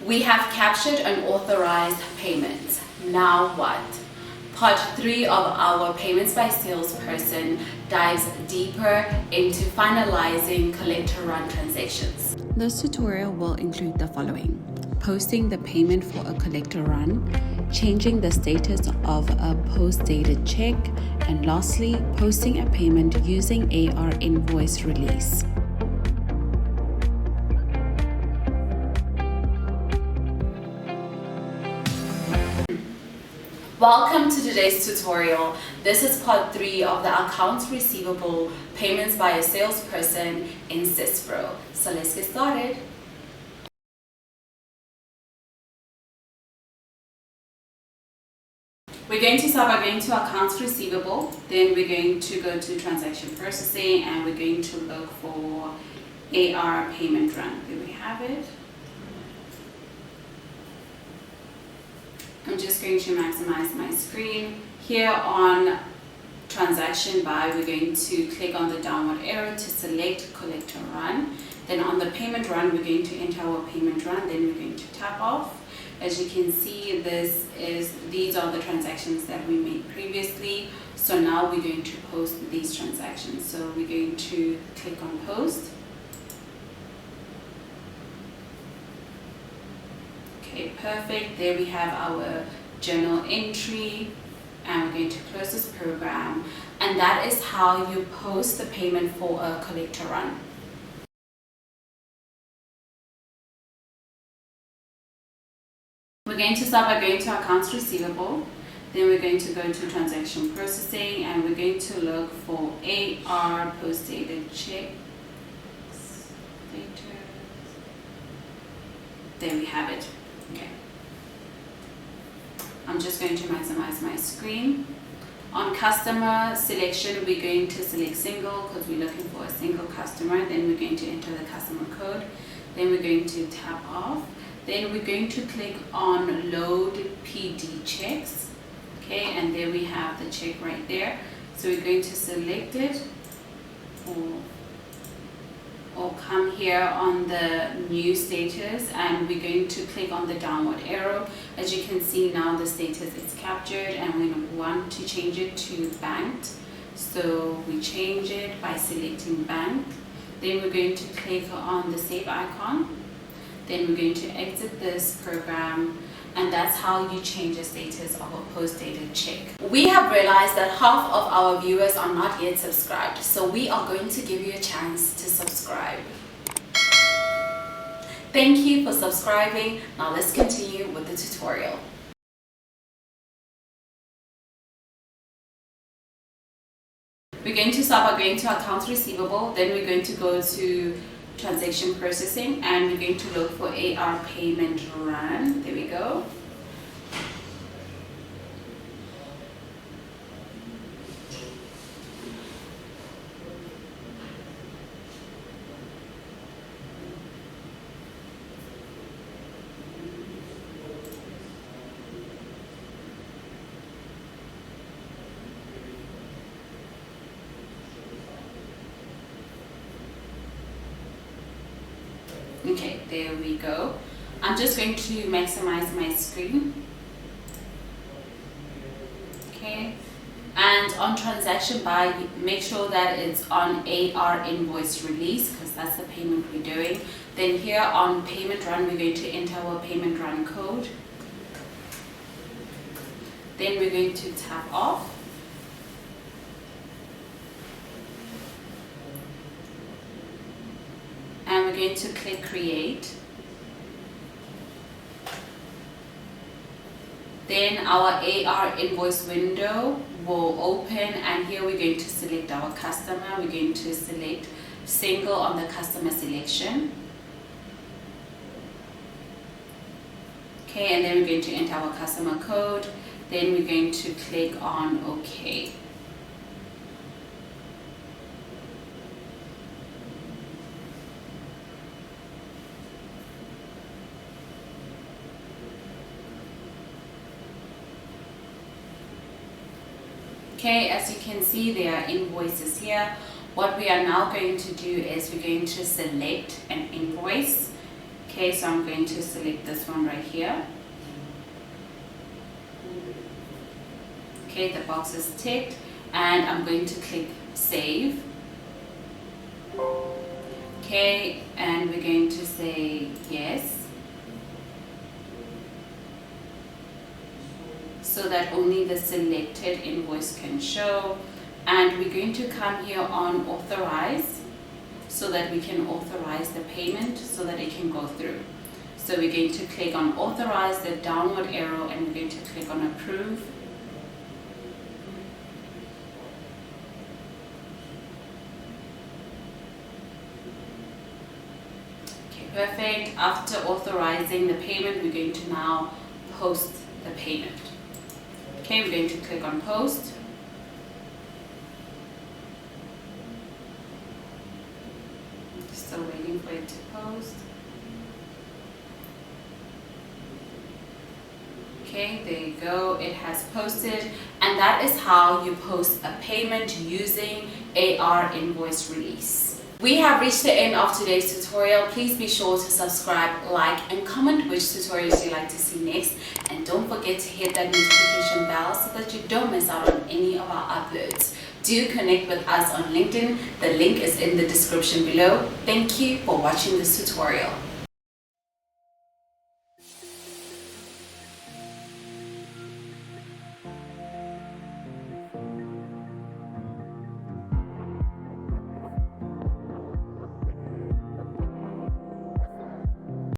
We have captured and authorized payments. Now what? Part 3 of our Payments by Salesperson dives deeper into finalizing collector run transactions. This tutorial will include the following: posting the payment for a collector run, changing the status of a post-dated check, and lastly, posting a payment using AR invoice release. Welcome to today's tutorial. This is part 3 of the Accounts Receivable Payments by a Salesperson in SYSPRO. So let's get started. We're going to start by going to Accounts Receivable, then we're going to go to Transaction Processing, and we're going to look for AR Payment Run. There we have it. I'm just going to maximize my screen. Here on Transaction By, we're going to click on the downward arrow to select Collector Run. Then on the Payment Run, we're going to enter our payment run, then we're going to tap off. As you can see, these are the transactions that we made previously. So now we're going to post these transactions. So we're going to click on Post. Okay, perfect. There we have our journal entry, and we're going to close this program. And that is how you post the payment for a collector run. We're going to start by going to Accounts Receivable. Then we're going to go to Transaction Processing, and we're going to look for AR post-dated check. There we have it. Okay. I'm just going to maximize my screen. On customer selection, we're going to select single because we're looking for a single customer. Then we're going to enter the customer code. Then we're going to tap off. Then we're going to click on Load PD Checks. Okay, and there we have the check right there. So we're going to select it, or come here on the new status, and we're going to click on the downward arrow. As you can see now, the status is captured, and we want to change it to banked. So we change it by selecting bank. Then we're going to click on the save icon. Then we're going to exit this program, and that's how you change the status of a post-dated check. We have realized that half of our viewers are not yet subscribed, so we are going to give you a chance to subscribe. Thank you for subscribing. Now let's continue with the tutorial. We're going to start by going to Accounts Receivable, then we're going to go to Transaction Processing, and we're going to look for AR Payment Run. There we go. Okay, there we go. I'm just going to maximize my screen. Okay, and on Transaction By, make sure that it's on AR invoice release because that's the payment we're doing. Then here on Payment Run, we're going to enter our payment run code. Then we're going to tap off. And we're going to click Create. Then our AR invoice window will open, and here we're going to select our customer. We're going to select single on the customer selection. Okay, and then we're going to enter our customer code. Then we're going to click on OK. Okay, as you can see, there are invoices here. What we are now going to do is we're going to select an invoice. Okay, so I'm going to select this one right here. Okay, the box is ticked, and I'm going to click save. Okay, and we're going to say yes, so that only the selected invoice can show. And we're going to come here on authorize, so that we can authorize the payment so that it can go through. So we're going to click on authorize, the downward arrow, and we're going to click on approve. Okay, perfect. After authorizing the payment, we're going to now post the payment. Okay, we're going to click on post. Still waiting for it to post. Okay, there you go, it has posted, and that is how you post a payment using AR invoice release. We have reached the end of today's tutorial. Please be sure to subscribe, like, and comment which tutorials you'd like to see next, and don't forget to hit that notification bell so that you don't miss out on any of our uploads. Do connect with us on LinkedIn. The link is in the description below. Thank you for watching this tutorial.